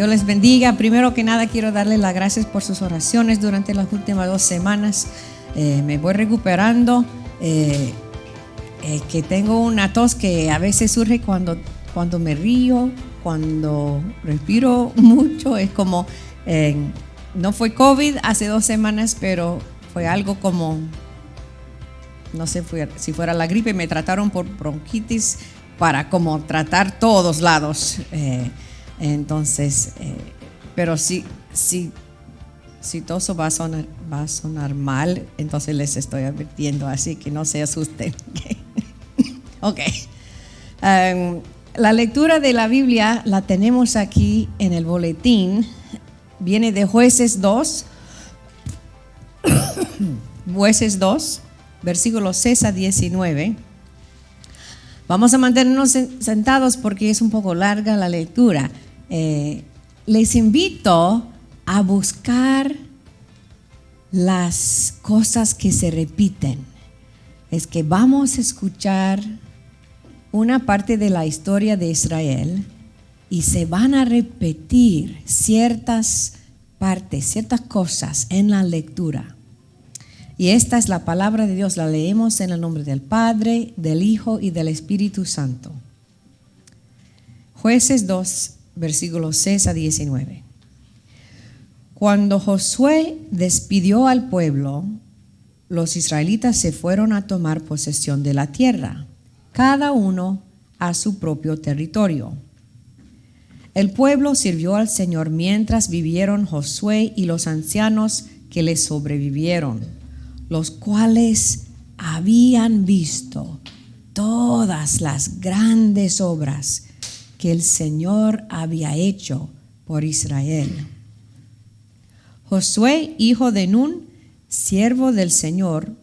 Dios les bendiga. Primero que nada quiero darles las gracias por sus oraciones durante las últimas 2 semanas. Me voy recuperando. Que tengo una tos que a veces surge cuando me río, cuando respiro mucho. Es como, no fue COVID hace 2 semanas, pero fue algo como, no sé si fuera la gripe. Me trataron por bronquitis para como tratar todos lados. Entonces, pero si toso va a sonar mal, entonces les estoy advirtiendo, así que no se asusten. Ok. La lectura de la Biblia la tenemos aquí en el boletín. Viene de Jueces 2. Jueces 2, versículos 6 a 19. Vamos a mantenernos sentados porque es un poco larga la lectura. Les invito a buscar las cosas que se repiten. Es que vamos a escuchar una parte de la historia de Israel y se van a repetir ciertas partes, ciertas cosas en la lectura. Y esta es la palabra de Dios. La leemos en el nombre del Padre, del Hijo y del Espíritu Santo. Jueces 2, versículos 6 a 19. Cuando Josué despidió al pueblo, los israelitas se fueron a tomar posesión de la tierra, cada uno a su propio territorio. El pueblo sirvió al Señor mientras vivieron Josué y los ancianos que le sobrevivieron, los cuales habían visto todas las grandes obras que el Señor había hecho por Israel. Josué, hijo de Nun, siervo del Señor,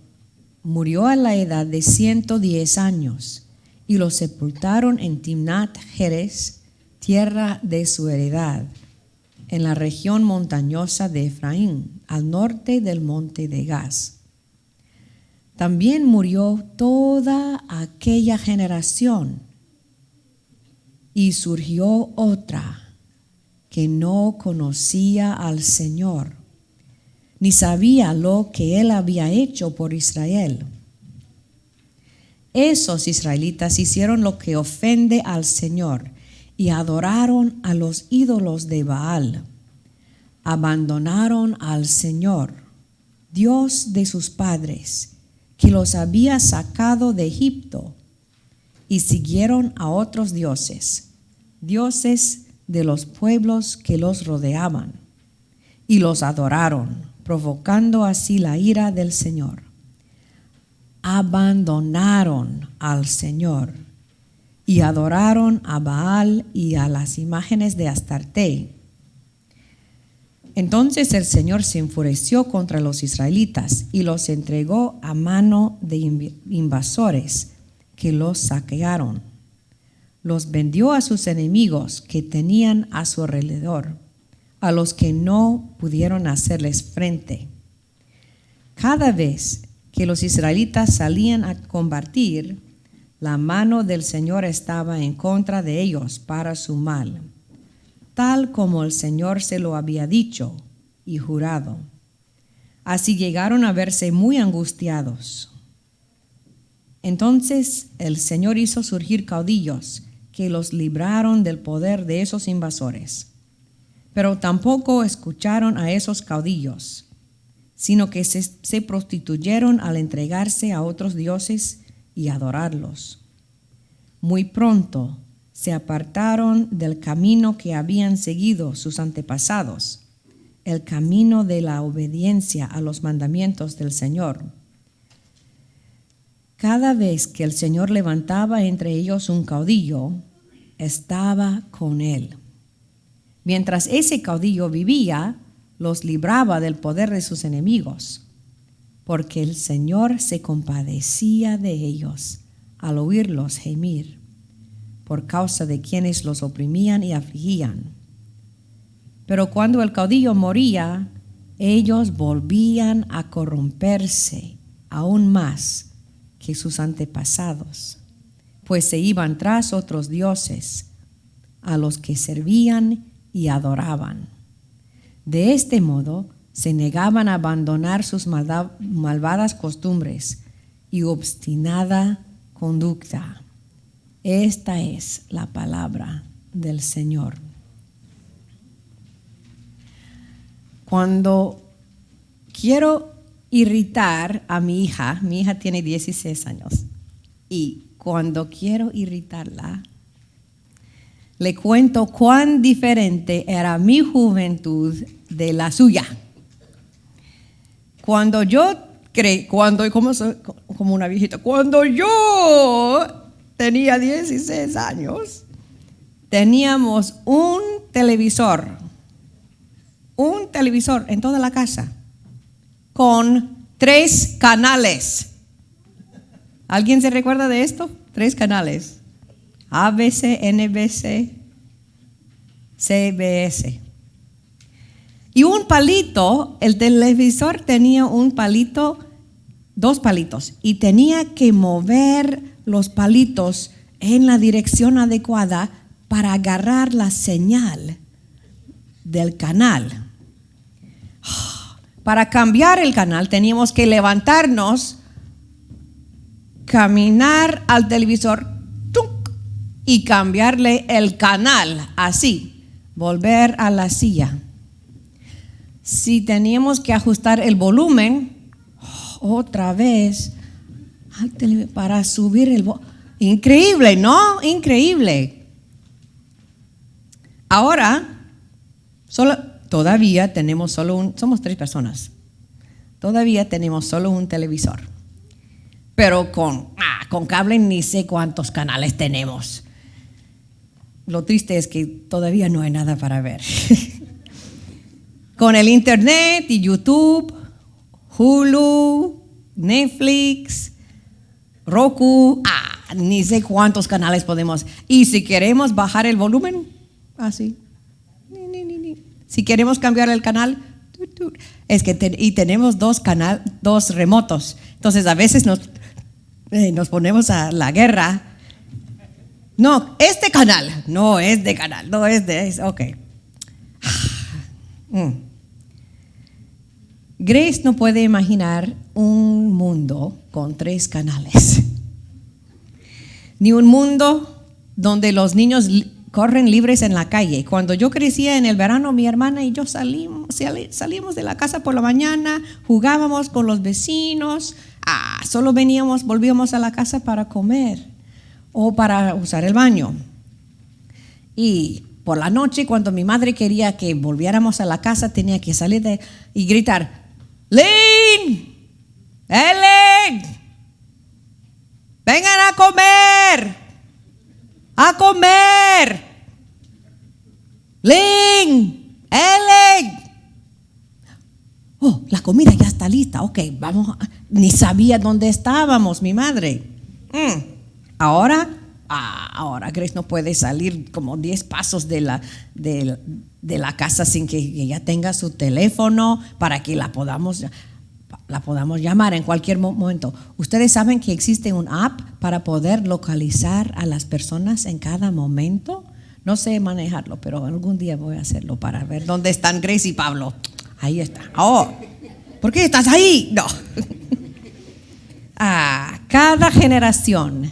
murió a la edad de 110 años y lo sepultaron en Timnat-Heres, tierra de su heredad, en la región montañosa de Efraín, al norte del monte de Gaz. También murió toda aquella generación y surgió otra que no conocía al Señor, ni sabía lo que Él había hecho por Israel. Esos israelitas hicieron lo que ofende al Señor y adoraron a los ídolos de Baal. Abandonaron al Señor, Dios de sus padres, que los había sacado de Egipto, y siguieron a otros dioses, dioses de los pueblos que los rodeaban, y los adoraron, provocando así la ira del Señor. Abandonaron al Señor y adoraron a Baal y a las imágenes de Astarte. Entonces el Señor se enfureció contra los israelitas y los entregó a mano de invasores que los saquearon. Los vendió a sus enemigos que tenían a su alrededor, a los que no pudieron hacerles frente. Cada vez que los israelitas salían a combatir, la mano del Señor estaba en contra de ellos para su mal, tal como el Señor se lo había dicho y jurado. Así llegaron a verse muy angustiados. Entonces el Señor hizo surgir caudillos que los libraron del poder de esos invasores. Pero tampoco escucharon a esos caudillos, sino que se prostituyeron al entregarse a otros dioses y adorarlos. Muy pronto se apartaron del camino que habían seguido sus antepasados, el camino de la obediencia a los mandamientos del Señor. Cada vez que el Señor levantaba entre ellos un caudillo, estaba con él. Mientras ese caudillo vivía, los libraba del poder de sus enemigos, porque el Señor se compadecía de ellos al oírlos gemir, por causa de quienes los oprimían y afligían. Pero cuando el caudillo moría, ellos volvían a corromperse aún más que sus antepasados, pues se iban tras otros dioses, a los que servían y adoraban. De este modo, se negaban a abandonar sus malvadas costumbres y obstinada conducta. Esta es la palabra del Señor. Cuando quiero irritar a mi hija tiene 16 años, y cuando quiero irritarla, le cuento cuán diferente era mi juventud de la suya. Cuando como una viejita, cuando yo tenía 16 años, teníamos un televisor en toda la casa, con 3 canales. ¿Alguien se recuerda de esto? 3 canales. ABC, NBC, CBS. Y un palito, el televisor tenía un palito, 2 palitos, y tenía que mover los palitos en la dirección adecuada para agarrar la señal del canal. Para cambiar el canal teníamos que levantarnos, caminar al televisor y cambiarle el canal, así, volver a la silla. Si teníamos que ajustar el volumen, otra vez, para subir el volumen. Increíble, ¿no? Increíble. Ahora, todavía tenemos somos 3 personas. Todavía tenemos solo un televisor. Pero con cable ni sé cuántos canales tenemos. Lo triste es que todavía no hay nada para ver. Con el internet y YouTube, Hulu, Netflix, Roku, ni sé cuántos canales podemos. Y si queremos bajar el volumen, así. Si queremos cambiar el canal, es que tenemos 2 remotos. Entonces a veces nos ponemos a la guerra. No, este canal, no es de canal, no es de, ok. Grace no puede imaginar un mundo con 3 canales, ni un mundo donde los niños corren libres en la calle. Cuando yo crecía en el verano, mi hermana y yo salíamos de la casa por la mañana, jugábamos con los vecinos, solo volvíamos a la casa para comer o para usar el baño. Y por la noche, cuando mi madre quería que volviéramos a la casa, tenía que salir y gritar: ¡Lynn! ¡Ellen! ¡Vengan a comer! ¡A comer! ¡Lynn! ¡Ellen! Oh, la comida ya está lista. Ok, vamos. Ni sabía dónde estábamos, mi madre. Ahora Grace no puede salir como 10 pasos de la casa sin que ella tenga su teléfono para que la podamos llamar en cualquier momento. Ustedes saben que existe un app para poder localizar a las personas en cada momento. No sé manejarlo, pero algún día voy a hacerlo para ver dónde están Grace y Pablo. Ahí está. Oh, ¿por qué estás ahí? No. Cada generación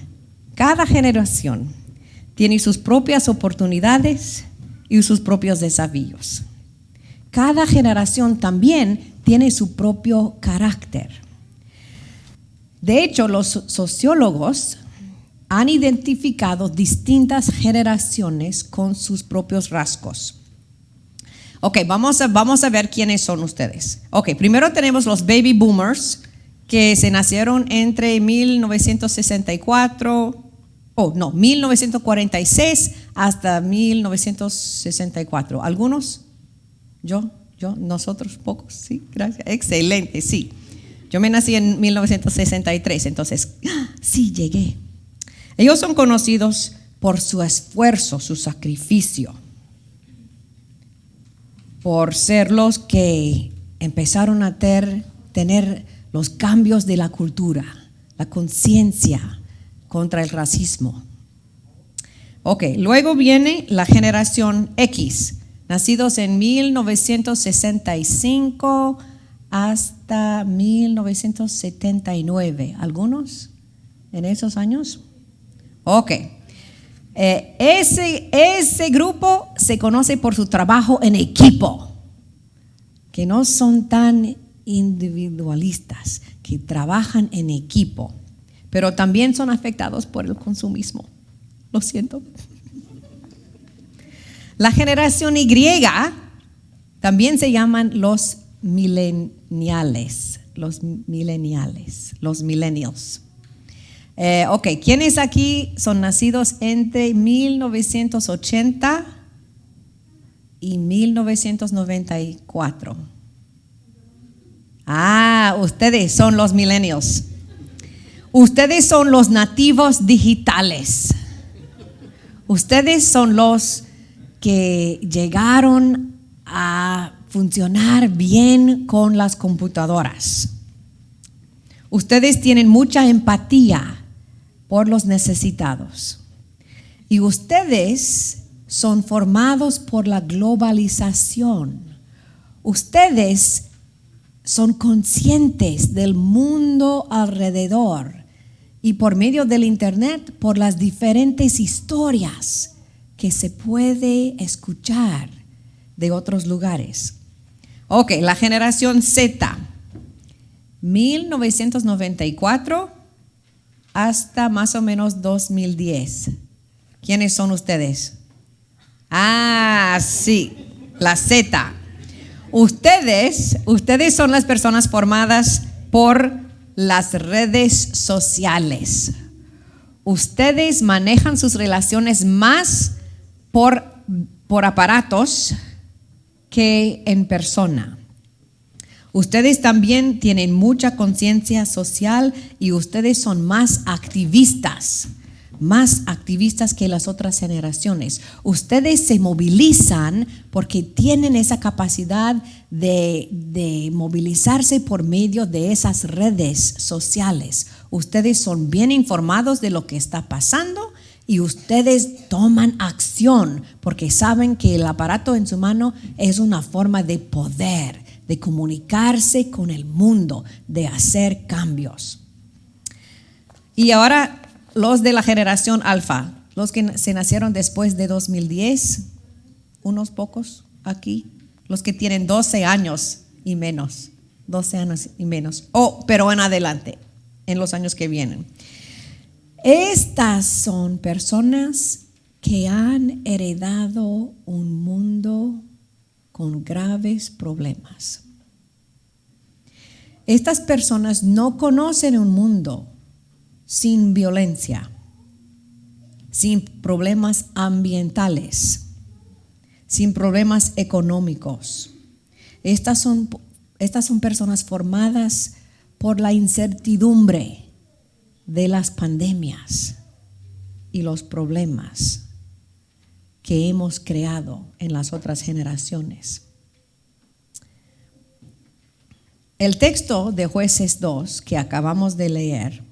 tiene sus propias oportunidades y sus propios desafíos. Cada generación también tiene su propio carácter. De hecho, los sociólogos han identificado distintas generaciones con sus propios rasgos. Ok, vamos a ver quiénes son ustedes. Ok, primero tenemos los baby boomers, que se nacieron entre 1946 hasta 1964. ¿Algunos? Nosotros pocos, sí, gracias. Excelente, sí. Yo me nací en 1963, entonces, sí, llegué. Ellos son conocidos por su esfuerzo, su sacrificio, por ser los que empezaron a tener los cambios de la cultura, la conciencia contra el racismo. Ok, luego viene la generación X, nacidos en 1965 hasta 1979. ¿Algunos en esos años? Ok. Ese grupo se conoce por su trabajo en equipo, que no son tan individualistas, que trabajan en equipo, pero también son afectados por el consumismo. Lo siento. La generación Y también se llaman los millennials. Los millennials. Ok, ¿quiénes aquí son nacidos entre 1980 y 1994? Ustedes son los millennials. Ustedes son los nativos digitales. Ustedes son los que llegaron a funcionar bien con las computadoras. Ustedes tienen mucha empatía por los necesitados. Y ustedes son formados por la globalización. Ustedes son conscientes del mundo alrededor y por medio del internet, por las diferentes historias que se puede escuchar de otros lugares. Ok, la generación Z, 1994 hasta más o menos 2010. ¿Quiénes son ustedes? Sí, la Z. Ustedes son las personas formadas por las redes sociales. Ustedes manejan sus relaciones más por aparatos que en persona. Ustedes también tienen mucha conciencia social y ustedes son más activistas que las otras generaciones. Ustedes se movilizan porque tienen esa capacidad de movilizarse por medio de esas redes sociales. Ustedes son bien informados de lo que está pasando y ustedes toman acción porque saben que el aparato en su mano es una forma de poder, de comunicarse con el mundo, de hacer cambios. Y ahora los de la generación alfa, los que se nacieron después de 2010, unos pocos aquí, los que tienen 12 años y menos, pero en adelante, en los años que vienen. Estas son personas que han heredado un mundo con graves problemas. Estas personas no conocen un mundo sin violencia, sin problemas ambientales, sin problemas económicos. Estas son personas formadas por la incertidumbre de las pandemias y los problemas que hemos creado en las otras generaciones. El texto de Jueces 2 que acabamos de leer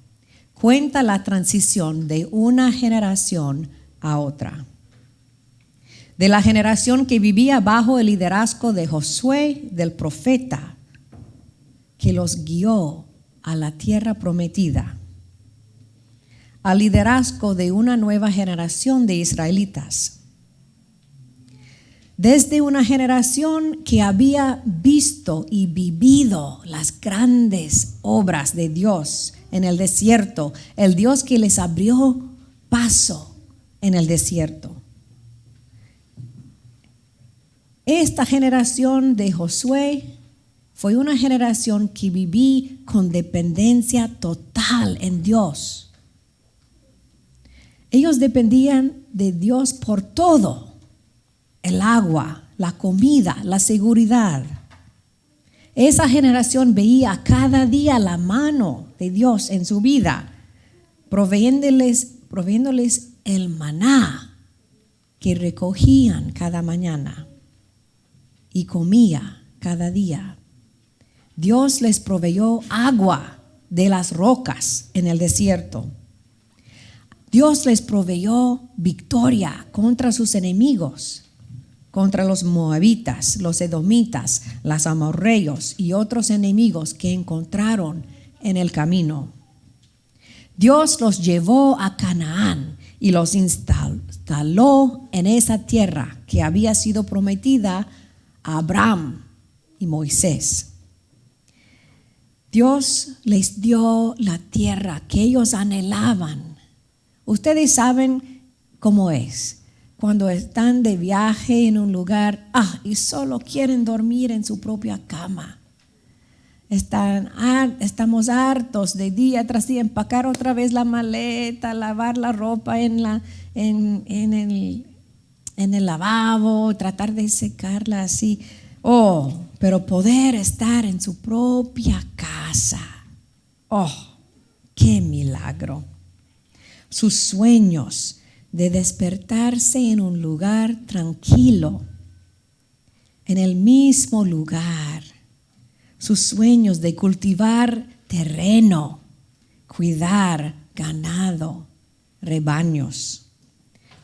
cuenta la transición de una generación a otra. De la generación que vivía bajo el liderazgo de Josué, del profeta, que los guió a la tierra prometida, al liderazgo de una nueva generación de israelitas. Desde una generación que había visto y vivido las grandes obras de Dios en el desierto, el Dios que les abrió paso en el desierto. Esta generación de Josué fue una generación que viví con dependencia total en Dios. Ellos dependían de Dios por todo. El agua, la comida, la seguridad. Esa generación veía cada día la mano de Dios en su vida, proveyéndoles el maná que recogían cada mañana y comía cada día. Dios les proveyó agua de las rocas en el desierto. Dios les proveyó victoria contra sus enemigos. contra los moabitas, los edomitas, los amorreos y otros enemigos que encontraron en el camino. Dios los llevó a Canaán y los instaló en esa tierra que había sido prometida a Abraham y Moisés. Dios les dio la tierra que ellos anhelaban. Ustedes saben cómo es cuando están de viaje en un lugar y solo quieren dormir en su propia cama. Estamos hartos de día tras día empacar otra vez la maleta, lavar la ropa en el lavabo, tratar de secarla así. Pero poder estar en su propia casa. ¡Qué milagro! Sus sueños de despertarse en un lugar tranquilo, en el mismo lugar. Sus sueños de cultivar terreno, cuidar ganado, rebaños.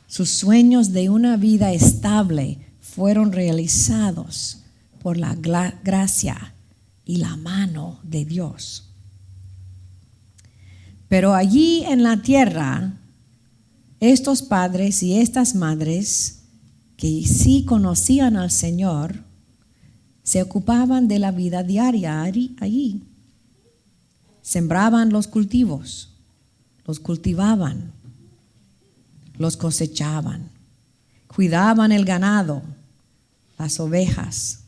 Sus sueños de una vida estable fueron realizados por la gracia y la mano de Dios. Pero allí en la tierra, estos padres y estas madres que sí conocían al Señor, se ocupaban de la vida diaria allí. Sembraban los cultivos, los cultivaban, los cosechaban, cuidaban el ganado, las ovejas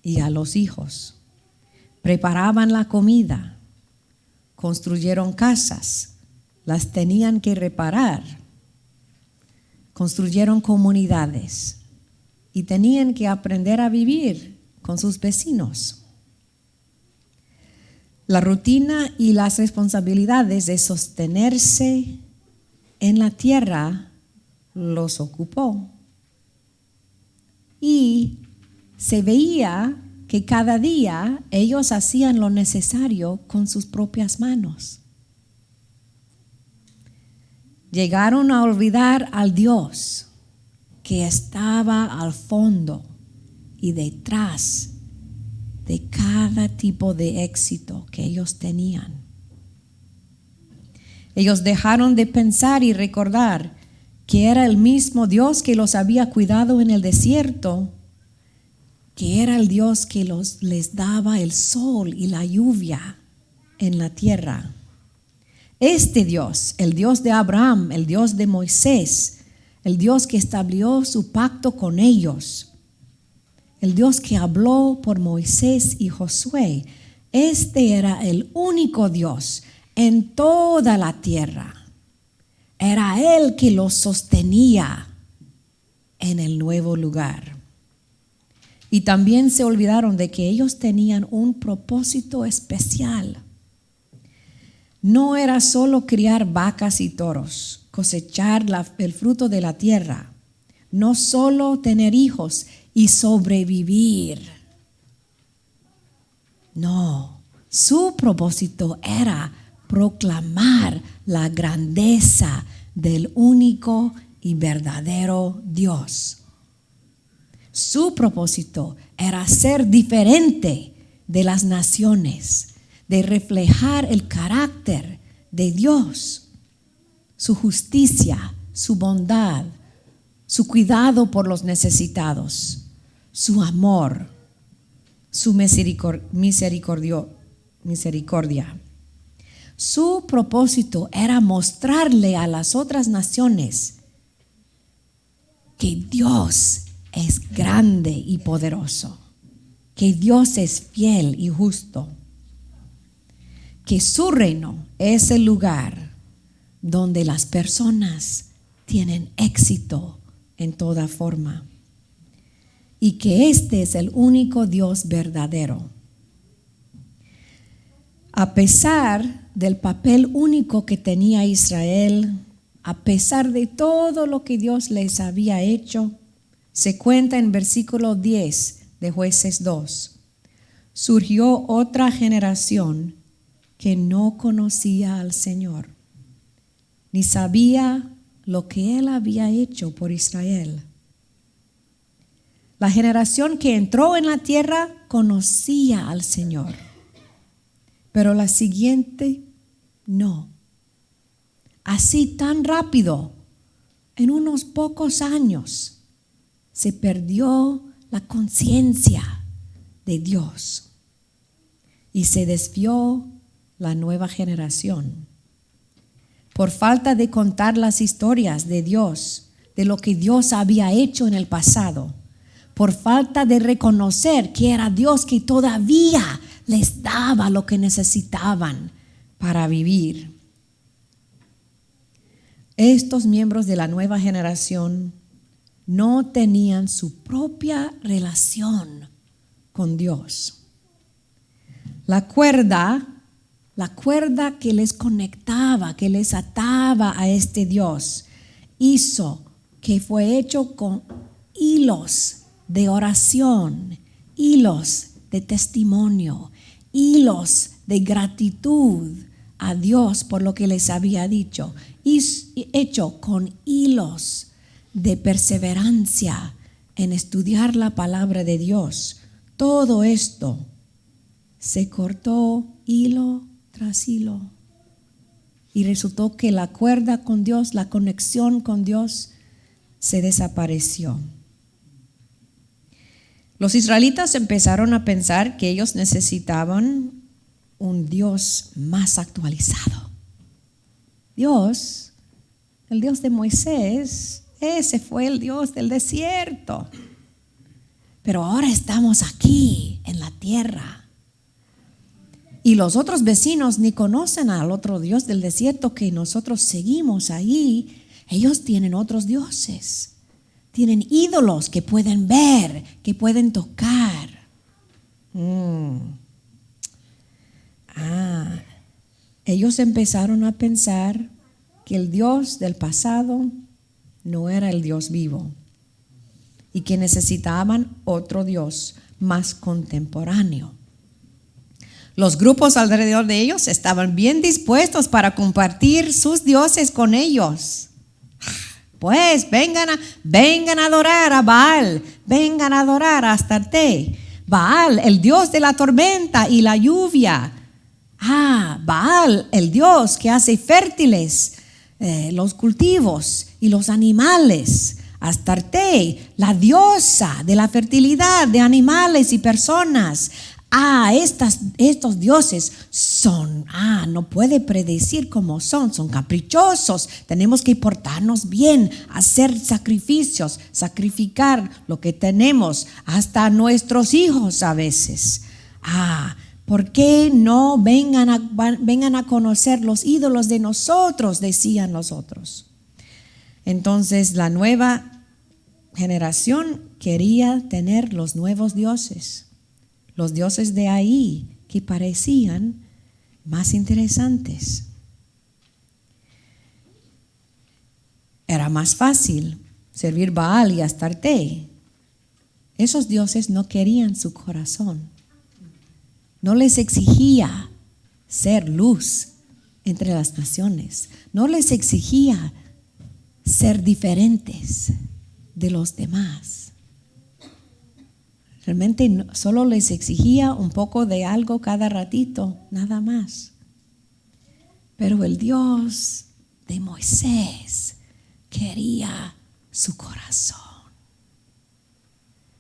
y a los hijos, preparaban la comida, construyeron casas, las tenían que reparar, construyeron comunidades y tenían que aprender a vivir con sus vecinos. La rutina y las responsabilidades de sostenerse en la tierra los ocupó. Y se veía que cada día ellos hacían lo necesario con sus propias manos. Llegaron a olvidar al Dios que estaba al fondo y detrás de cada tipo de éxito que ellos tenían. Ellos dejaron de pensar y recordar que era el mismo Dios que los había cuidado en el desierto, que era el Dios que les daba el sol y la lluvia en la tierra. Este Dios, el Dios de Abraham, el Dios de Moisés, el Dios que estableció su pacto con ellos, el Dios que habló por Moisés y Josué, este era el único Dios en toda la tierra. Era Él que los sostenía en el nuevo lugar. Y también se olvidaron de que ellos tenían un propósito especial. No era solo criar vacas y toros, cosechar el fruto de la tierra, no solo tener hijos y sobrevivir. No, su propósito era proclamar la grandeza del único y verdadero Dios. Su propósito era ser diferente de las naciones, de reflejar el carácter de Dios, su justicia, su bondad, su cuidado por los necesitados, su amor, su misericordia. Su propósito era mostrarle a las otras naciones que Dios es grande y poderoso, que Dios es fiel y justo, que su reino es el lugar donde las personas tienen éxito en toda forma y que este es el único Dios verdadero. A pesar del papel único que tenía Israel, a pesar de todo lo que Dios les había hecho, se cuenta en versículo 10 de Jueces 2, surgió otra generación que no conocía al Señor, ni sabía lo que Él había hecho por Israel. La generación que entró en la tierra conocía al Señor, pero la siguiente no. Así tan rápido, en unos pocos años, se perdió la conciencia de Dios y se desvió la nueva generación. Por falta de contar las historias de Dios, de lo que Dios había hecho en el pasado, por falta de reconocer que era Dios que todavía les daba lo que necesitaban para vivir. Estos miembros de la nueva generación no tenían su propia relación con Dios. La cuerda que les conectaba, que les ataba a este Dios, hizo que fue hecho con hilos de oración, hilos de testimonio, hilos de gratitud a Dios por lo que les había dicho, y hecho con hilos de perseverancia en estudiar la palabra de Dios. Todo esto se cortó hilo tras hilo y resultó que la cuerda con Dios, la conexión con Dios, se desapareció. Los israelitas empezaron a pensar que ellos necesitaban un Dios más actualizado. Dios, el Dios de Moisés, ese fue el Dios del desierto. Pero ahora estamos aquí en la tierra. Y los otros vecinos ni conocen al otro Dios del desierto que nosotros seguimos ahí. Ellos tienen otros dioses. Tienen ídolos que pueden ver, que pueden tocar. Ellos empezaron a pensar que el Dios del pasado no era el Dios vivo y que necesitaban otro Dios más contemporáneo. Los grupos alrededor de ellos estaban bien dispuestos para compartir sus dioses con ellos. Pues vengan a adorar a Baal, vengan a adorar a Astarte. Baal, el dios de la tormenta y la lluvia. Baal, el dios que hace fértiles los cultivos y los animales. Astarte, la diosa de la fertilidad de animales y personas. Estos dioses son, no puede predecir cómo son caprichosos. Tenemos que portarnos bien, hacer sacrificios, sacrificar lo que tenemos, hasta a nuestros hijos a veces. ¿Por qué no vengan a conocer los ídolos de nosotros? Decían los otros. Entonces la nueva generación quería tener los nuevos dioses. Los dioses de ahí que parecían más interesantes. Era más fácil servir Baal y Astarte. Esos dioses no querían su corazón. No les exigía ser luz entre las naciones. No les exigía ser diferentes de los demás. Realmente solo les exigía un poco de algo cada ratito, nada más. Pero el Dios de Moisés quería su corazón.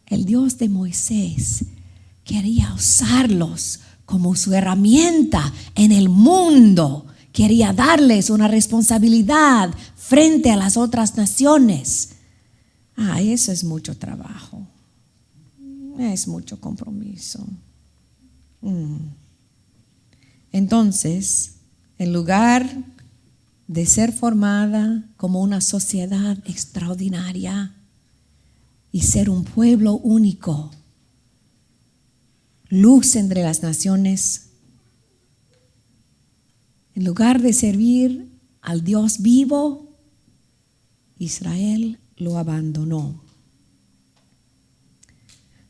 El Dios de Moisés quería usarlos como su herramienta en el mundo. Quería darles una responsabilidad frente a las otras naciones. Eso es mucho trabajo. Es mucho compromiso. Entonces, en lugar de ser formada como una sociedad extraordinaria y ser un pueblo único, luz entre las naciones, en lugar de servir al Dios vivo, Israel lo abandonó.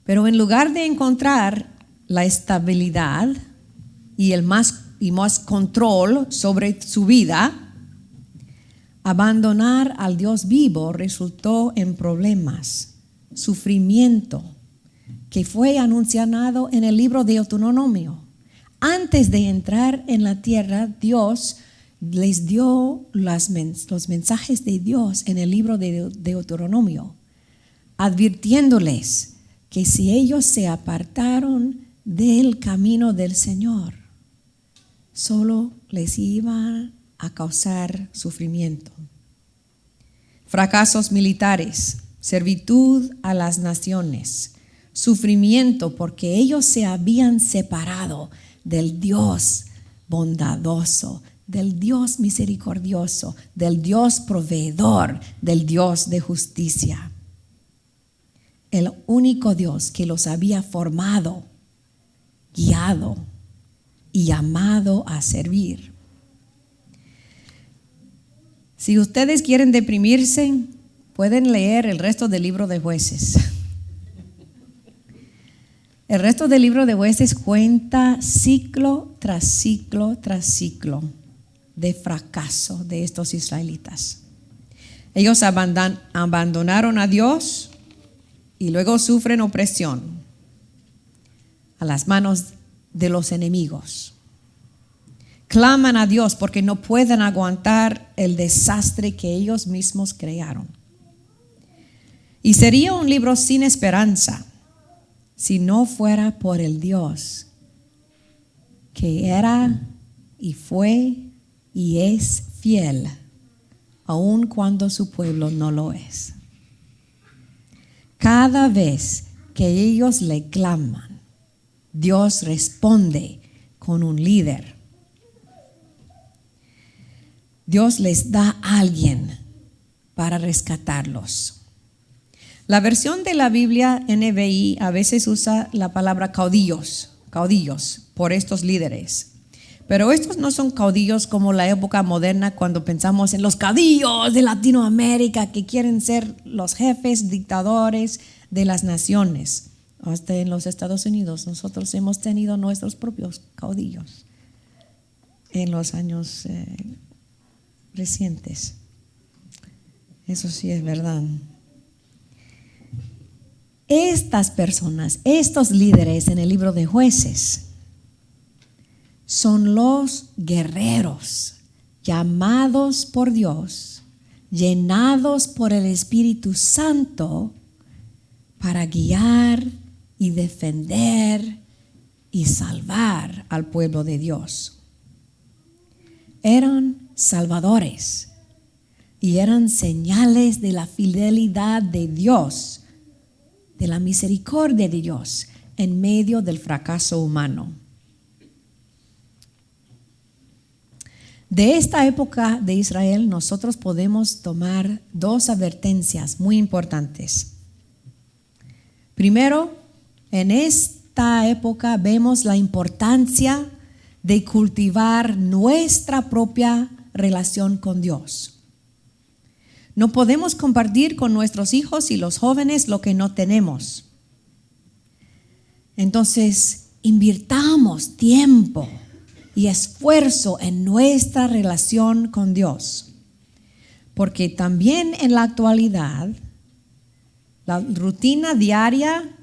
Pero en lugar de encontrar la estabilidad y más control sobre su vida, abandonar al Dios vivo resultó en problemas. sufrimiento que fue anunciado en el libro de Deuteronomio. Antes de entrar en la tierra, Dios les dio los mensajes de Dios en el libro de Deuteronomio, advirtiéndoles que si ellos se apartaron del camino del Señor, solo les iba a causar sufrimiento. Fracasos militares, servitud a las naciones, sufrimiento porque ellos se habían separado del Dios bondadoso, del Dios misericordioso, del Dios proveedor, del Dios de justicia. El único Dios que los había formado, guiado y llamado a servir. Si ustedes quieren deprimirse, pueden leer el resto del libro de Jueces. El resto del libro de Jueces cuenta ciclo tras ciclo tras ciclo de fracaso de estos israelitas. Ellos abandonaron a Dios y luego sufren opresión a las manos de los enemigos. Claman a Dios porque no pueden aguantar el desastre que ellos mismos crearon. Y sería un libro sin esperanza si no fuera por el Dios que era y fue y es fiel, aun cuando su pueblo no lo es. Cada vez que ellos le claman, Dios responde con un líder. Dios les da a alguien para rescatarlos. La versión de la Biblia NBI a veces usa la palabra caudillos por estos líderes. Pero estos no son caudillos como la época moderna cuando pensamos en los caudillos de Latinoamérica que quieren ser los jefes dictadores de las naciones. Hasta en los Estados Unidos nosotros hemos tenido nuestros propios caudillos en los años recientes. Eso sí es verdad. Estas personas, estos líderes en el libro de Jueces, son los guerreros llamados por Dios, llenados por el Espíritu Santo para guiar y defender y salvar al pueblo de Dios. Eran salvadores y eran señales de la fidelidad de Dios, de la misericordia de Dios en medio del fracaso humano. De esta época de Israel nosotros podemos tomar dos advertencias muy importantes. Primero, en esta época vemos la importancia de cultivar nuestra propia relación con Dios. No podemos compartir con nuestros hijos y los jóvenes lo que no tenemos. Entonces, invirtamos tiempo y esfuerzo en nuestra relación con Dios. Porque también en la actualidad, la rutina diaria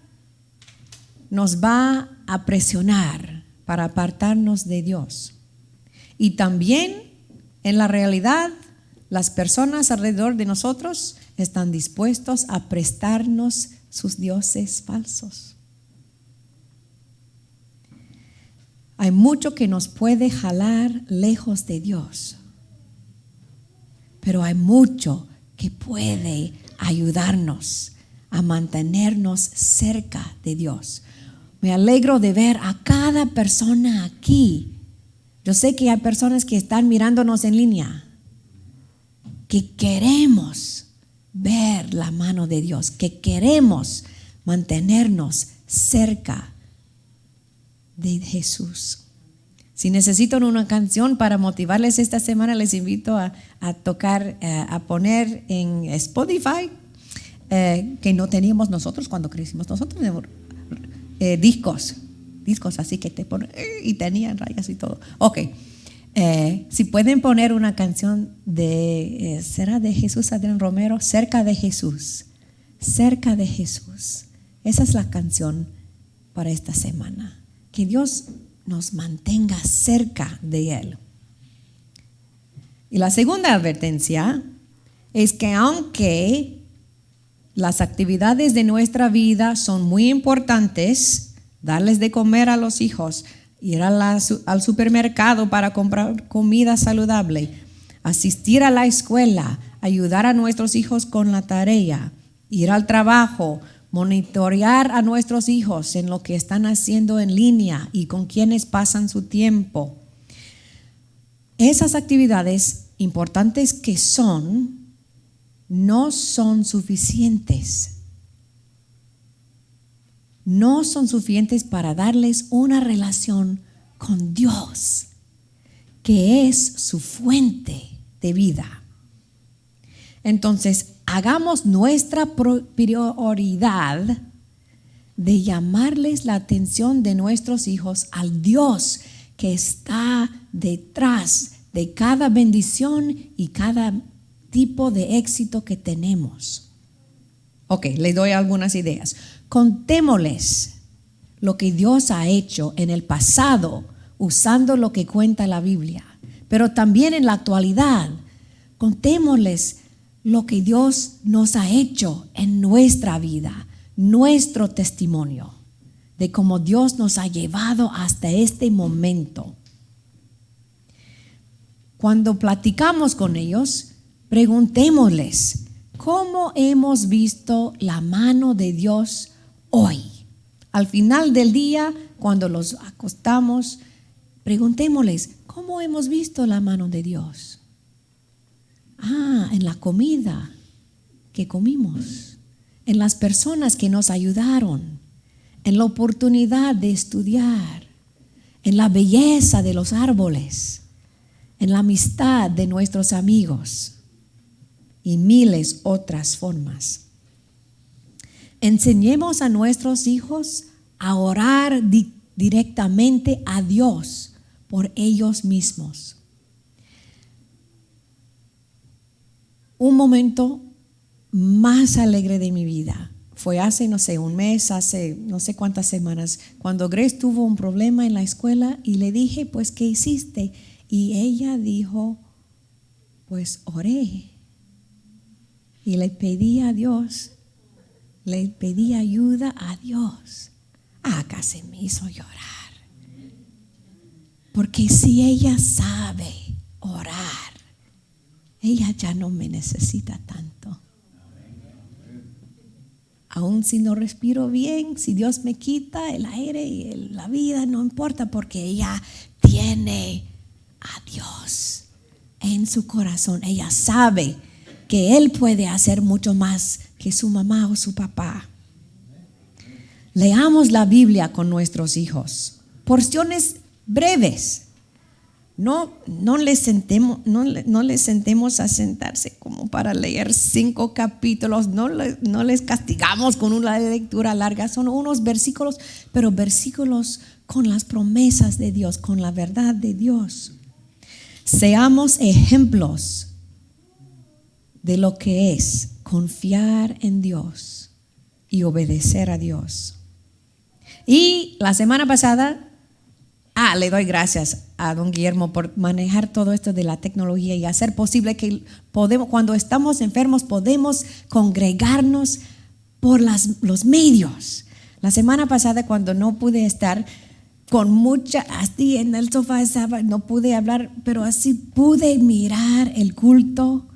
nos va a presionar para apartarnos de Dios. Y también en la realidad, las personas alrededor de nosotros están dispuestos a prestarnos sus dioses falsos. Hay mucho que nos puede jalar lejos de Dios, pero hay mucho que puede ayudarnos a mantenernos cerca de Dios. Me alegro de ver a cada persona aquí. Yo sé que hay personas que están mirándonos en línea, que queremos ver la mano de Dios, que queremos mantenernos cerca de Jesús. Si necesitan una canción para motivarles esta semana, les invito a tocar, a poner en Spotify, que no teníamos nosotros cuando crecimos. Nosotros teníamos discos así que te ponen y tenían rayas y todo. Ok, si pueden poner una canción de, ¿será de Jesús Adrián Romero? Cerca de Jesús. cerca de Jesús. Esa es la canción para esta semana. Que Dios nos mantenga cerca de Él. Y la segunda advertencia es que aunque las actividades de nuestra vida son muy importantes, darles de comer a los hijos, ir al supermercado para comprar comida saludable, asistir a la escuela, ayudar a nuestros hijos con la tarea, ir al trabajo, monitorear a nuestros hijos en lo que están haciendo en línea y con quienes pasan su tiempo. Esas actividades importantes que son, no son suficientes. No son suficientes para darles una relación con Dios, que es su fuente de vida. Entonces, hagamos nuestra prioridad de llamarles la atención de nuestros hijos al Dios que está detrás de cada bendición y cada tipo de éxito que tenemos. Ok, les doy algunas ideas. Contémosles lo que Dios ha hecho en el pasado usando lo que cuenta la Biblia, pero también en la actualidad. Contémosles lo que Dios nos ha hecho en nuestra vida, nuestro testimonio de cómo Dios nos ha llevado hasta este momento. Cuando platicamos con ellos, preguntémosles cómo hemos visto la mano de Dios hoy. Al final del día, cuando los acostamos, preguntémosles cómo hemos visto la mano de Dios. En la comida que comimos, en las personas que nos ayudaron, en la oportunidad de estudiar, en la belleza de los árboles, en la amistad de nuestros amigos y miles otras formas. Enseñemos a nuestros hijos a orar directamente a Dios por ellos mismos. Un momento más alegre de mi vida fue hace, un mes, hace no sé cuántas semanas, cuando Grace tuvo un problema en la escuela y le dije, pues, ¿qué hiciste? Y ella dijo, pues oré y le pedí a Dios, le pedí ayuda a Dios. Casi me hizo llorar. Porque si ella sabe orar, ella ya no me necesita tanto. Aún si no respiro bien, si Dios me quita el aire y la vida, no importa, porque ella tiene a Dios en su corazón. Ella sabe que Él puede hacer mucho más que su mamá o su papá. Leamos la Biblia con nuestros hijos, porciones breves. No les sentemos a sentarse como para leer 5 capítulos. No les castigamos con una lectura larga. Son unos versículos, pero versículos con las promesas de Dios, con la verdad de Dios. Seamos ejemplos de lo que es confiar en Dios y obedecer a Dios. Y la semana pasada, le doy gracias a don Guillermo por manejar todo esto de la tecnología y hacer posible que cuando estamos enfermos, podemos congregarnos por los medios. La semana pasada, cuando no pude estar así en el sofá, no pude hablar, pero así pude mirar el culto,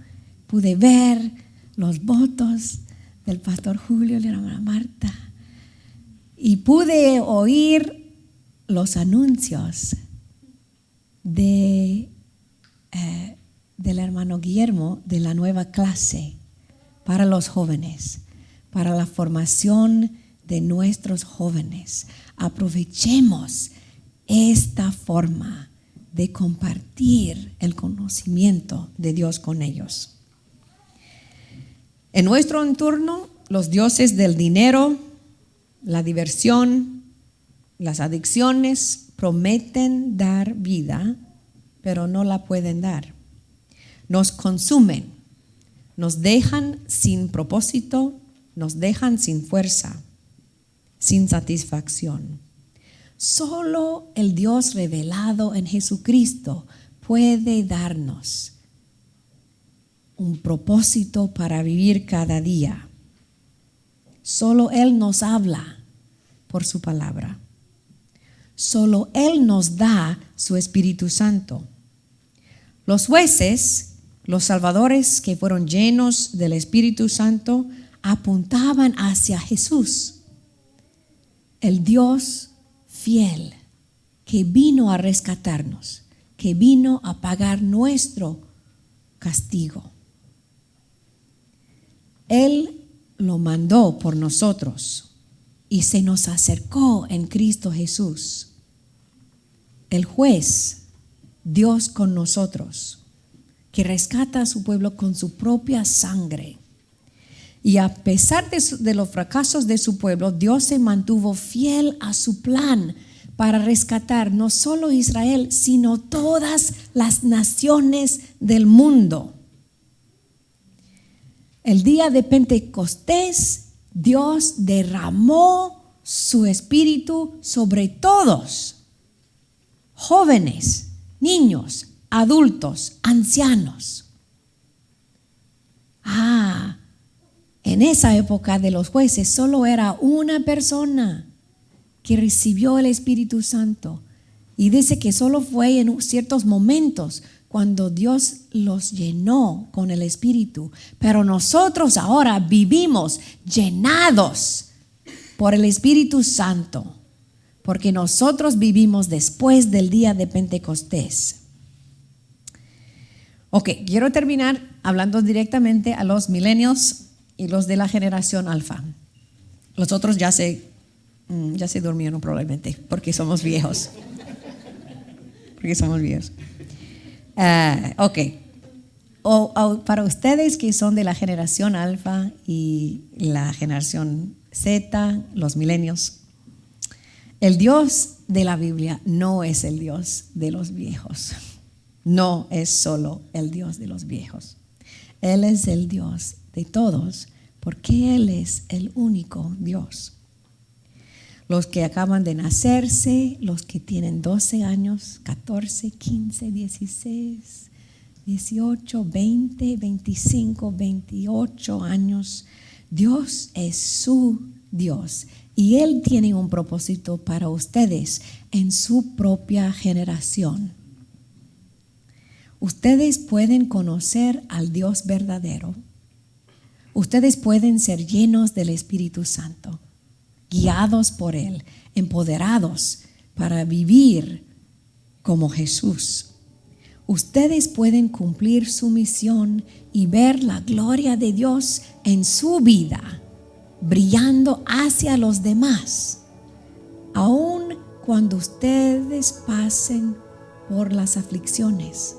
pude ver los votos del pastor Julio y la hermana Marta, y pude oír los anuncios del hermano Guillermo de la nueva clase para los jóvenes, para la formación de nuestros jóvenes. Aprovechemos esta forma de compartir el conocimiento de Dios con ellos. En nuestro entorno, los dioses del dinero, la diversión, las adicciones prometen dar vida, pero no la pueden dar. Nos consumen, nos dejan sin propósito, nos dejan sin fuerza, sin satisfacción. Solo el Dios revelado en Jesucristo puede darnos un propósito para vivir cada día. Solo Él nos habla por su palabra. Solo Él nos da su Espíritu Santo. Los jueces, los salvadores que fueron llenos del Espíritu Santo, apuntaban hacia Jesús, el Dios fiel que vino a rescatarnos, que vino a pagar nuestro castigo. Él lo mandó por nosotros y se nos acercó en Cristo Jesús. El juez, Dios con nosotros, que rescata a su pueblo con su propia sangre. Y a pesar de los fracasos de su pueblo, Dios se mantuvo fiel a su plan para rescatar no solo Israel, sino todas las naciones del mundo. El día de Pentecostés, Dios derramó su espíritu sobre todos, jóvenes, niños, adultos, ancianos. En esa época de los jueces solo era una persona que recibió el Espíritu Santo. Y dice que solo fue en ciertos momentos cuando Dios los llenó con el Espíritu. Pero nosotros ahora vivimos llenados por el Espíritu Santo, porque nosotros vivimos después del día de Pentecostés. Ok, quiero terminar hablando directamente a los millennials y los de la generación alfa. Los otros ya se durmieron probablemente porque somos viejos. Ok. Para ustedes que son de la generación alfa y la generación Z, los milenios, el Dios de la Biblia no es el Dios de los viejos. No es solo el Dios de los viejos. Él es el Dios de todos, porque Él es el único Dios. Los que acaban de nacerse, los que tienen 12 años, 14, 15, 16, 18, 20, 25, 28 años, Dios es su Dios y Él tiene un propósito para ustedes en su propia generación. Ustedes pueden conocer al Dios verdadero. Ustedes pueden ser llenos del Espíritu Santo, guiados por Él, empoderados para vivir como Jesús. Ustedes pueden cumplir su misión y ver la gloria de Dios en su vida, brillando hacia los demás, aun cuando ustedes pasen por las aflicciones,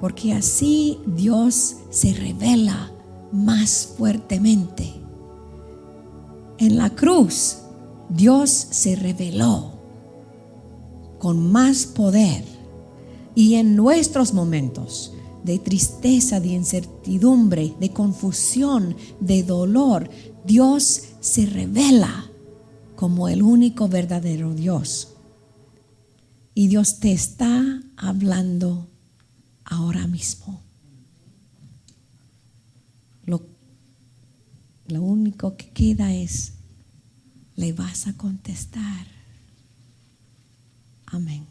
porque así Dios se revela más fuertemente. En la cruz, Dios se reveló con más poder, y en nuestros momentos de tristeza, de incertidumbre, de confusión, de dolor, Dios se revela como el único verdadero Dios. Y Dios te está hablando ahora mismo. Lo único que queda es, le vas a contestar. Amén.